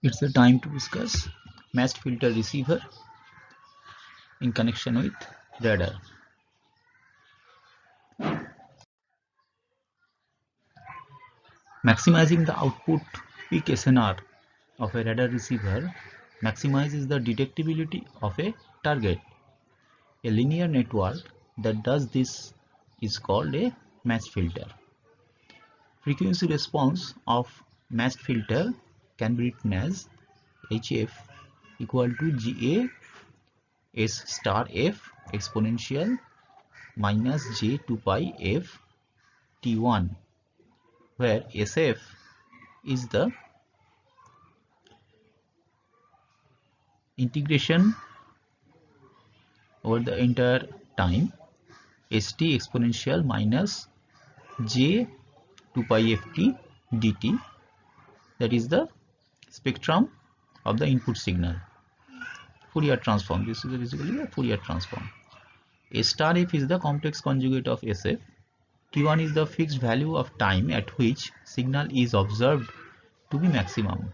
It's the time to discuss matched filter receiver in connection with radar. Maximizing the output peak SNR of a radar receiver maximizes the detectability of a target. A linear network that does this is called a matched filter. Frequency response of matched filter can be written as HF equal to GA S star F exponential minus J 2 pi F T1, where SF is the integration over the entire time, St exponential minus J 2 pi Ft dt, that is the spectrum of the input signal. Fourier transform, this is basically a Fourier transform. S star F is the complex conjugate of SF. T1 is the fixed value of time at which signal is observed to be maximum,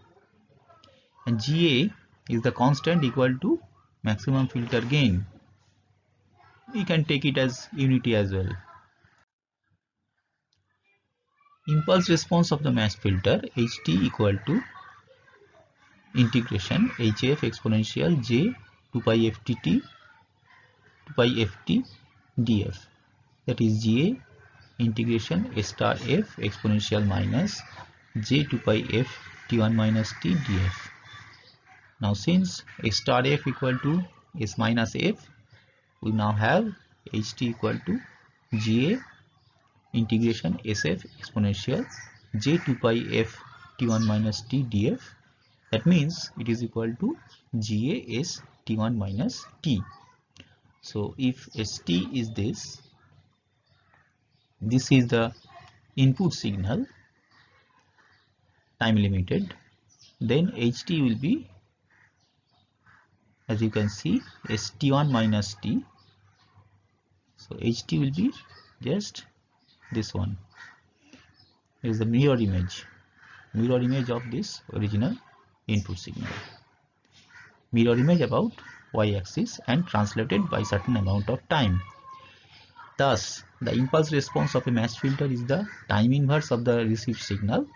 and GA is the constant equal to maximum filter gain. We can take it as unity as well. Impulse response of the matched filter Ht equal to integration Hf exponential j 2 pi ft 2 pi ft df, that is Ga integration S star f exponential minus j 2 pi f t1 minus t df. Now since S star f equal to S minus f, we now have Ht equal to Ga integration Sf exponential j 2 pi f t1 minus t df. That means it is equal to Ga S t1 minus t. So if St is this is the input signal time limited, then Ht will be, as you can see, St1 minus t. So Ht will be just this one. It is the mirror image of this original input signal, mirror image about y-axis and translated by certain amount of time. Thus the impulse response of a matched filter is the time inverse of the received signal.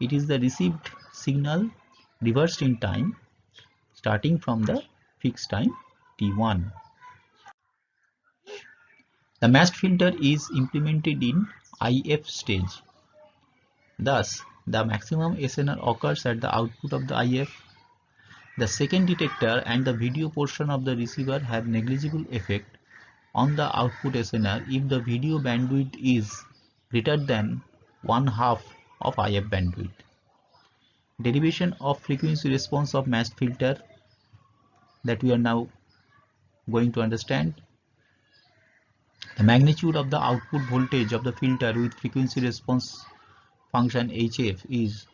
It is the received signal reversed in time starting from the fixed time t1. The matched filter is implemented in IF stage. Thus the maximum SNR occurs at the output of the IF. The second detector and the video portion of the receiver have negligible effect on the output SNR if the video bandwidth is greater than 1/2 of IF bandwidth. Derivation of frequency response of matched filter that we are now going to understand. The magnitude of the output voltage of the filter with frequency response function HF is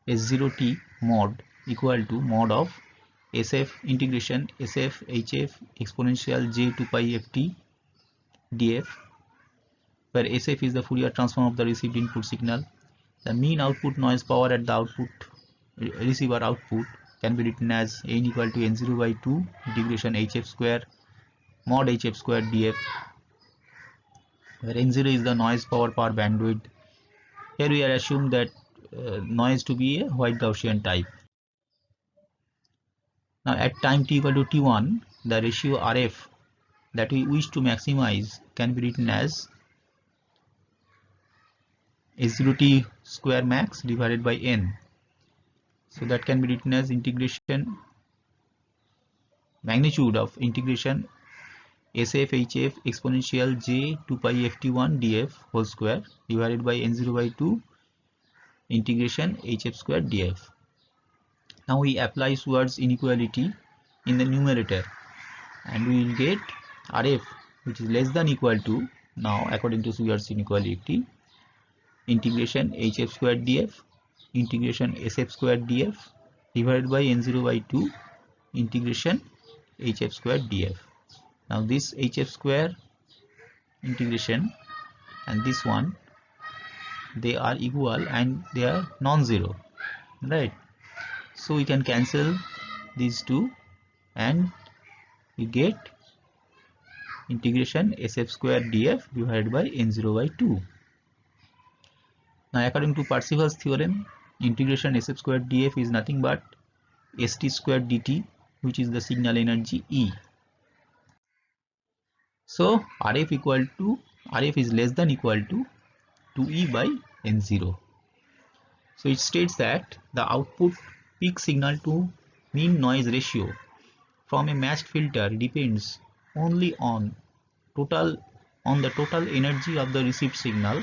S0t mod equal to mod of SF integration SF HF exponential j 2 pi ft df, where SF is the Fourier transform of the received input signal. The mean output noise power at the output receiver output can be written as n equal to n0 by 2 integration hf square mod hf square df, where n0 is the noise power per bandwidth. Here we are assumed that noise to be a white Gaussian type. Now at time t equal to t1, the ratio Rf that we wish to maximize can be written as S0t square max divided by n. So that can be written as integration magnitude of integration SF HF exponential j 2 pi ft1 df whole square divided by n0 by 2 integration hf square df. Now we apply Seward's inequality in the numerator and we will get Rf which is less than equal to, now according to Seward's inequality, integration hf square df integration sf square df divided by n0 by 2 integration hf square df. Now this hf square integration and this one, they are equal and they are non-zero, right? So we can cancel these two and we get integration sf square df divided by n0 by 2. Now according to Parseval's theorem, integration sf square df is nothing but st square dt, which is the signal energy E. So RF is less than equal to 2E by n0. So it states that the output peak signal to mean noise ratio from a matched filter depends only on the total energy of the received signal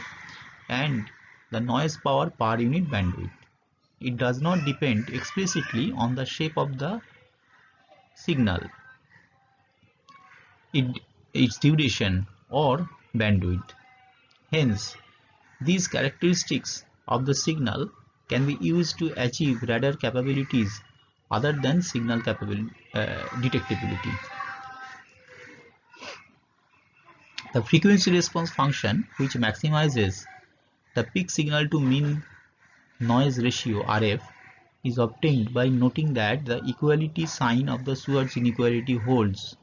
and the noise power per unit bandwidth. It does not depend explicitly on the shape of the signal, its duration or bandwidth. Hence, these characteristics of the signal can be used to achieve radar capabilities other than signal detectability. The frequency response function, which maximizes the peak signal to mean noise ratio RF, is obtained by noting that the equality sign of the Schwarz inequality holds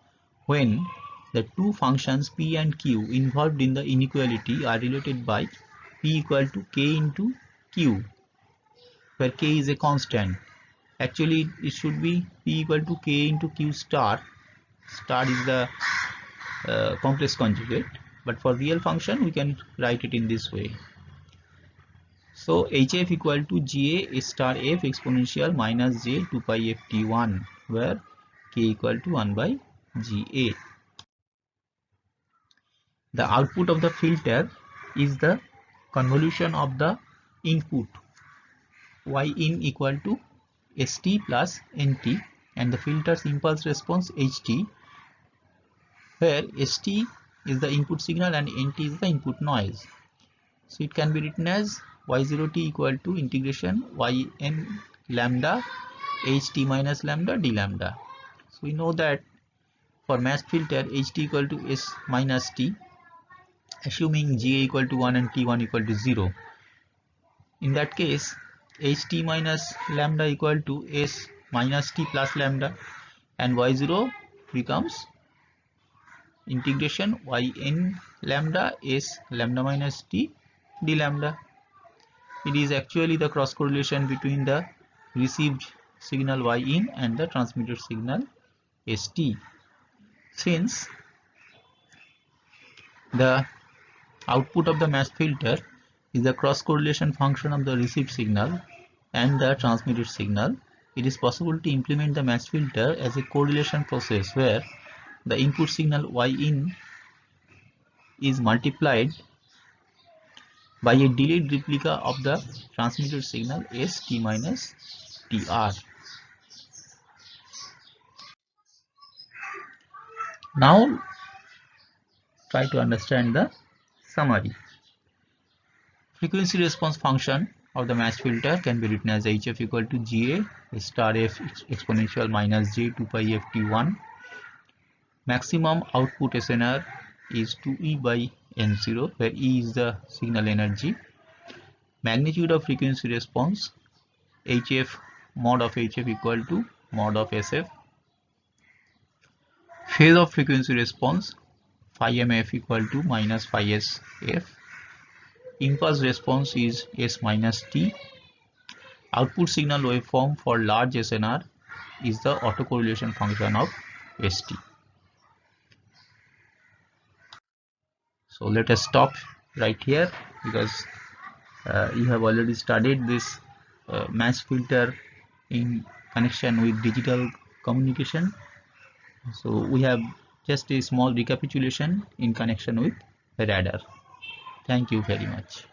when the two functions p and q involved in the inequality are related by p equal to k into q, where k is a constant. Actually, it should be p equal to k into q star. Star is the complex conjugate, but for real function we can write it in this way. So hf equal to ga star f exponential minus j 2 pi f t1, where k equal to 1 by ga. The output of the filter is the convolution of the input yin equal to st plus nt and the filter's impulse response ht, where st is the input signal and nt is the input noise. So it can be written as y0t equal to integration yn lambda ht minus lambda d lambda. So we know that for matched filter ht equal to s minus t, assuming ga equal to 1 and t1 equal to 0. In that case, ht minus lambda equal to s minus t plus lambda, and y0 becomes integration yn lambda s lambda minus t d lambda. It is actually the cross correlation between the received signal yin and the transmitted signal st. Since the output of the matched filter is the cross correlation function of the received signal and the transmitted signal, it is possible to implement the matched filter as a correlation process where the input signal yin is multiplied by a delayed replica of the transmitted signal st minus tr. Now try to understand the summary. Frequency response function of the matched filter can be written as hf equal to ga star f exponential minus j 2 pi f t1. Maximum output SNR is 2e by n0, where e is the signal energy. Magnitude of frequency response hf mod of hf equal to mod of sf. Phase of frequency response phi mf equal to minus phi sf. Impulse response is s minus t. Output signal waveform for large SNR is the autocorrelation function of st. So let us stop right here, because you have already studied this matched filter in connection with digital communication. So we have just a small recapitulation in connection with radar. Thank you very much.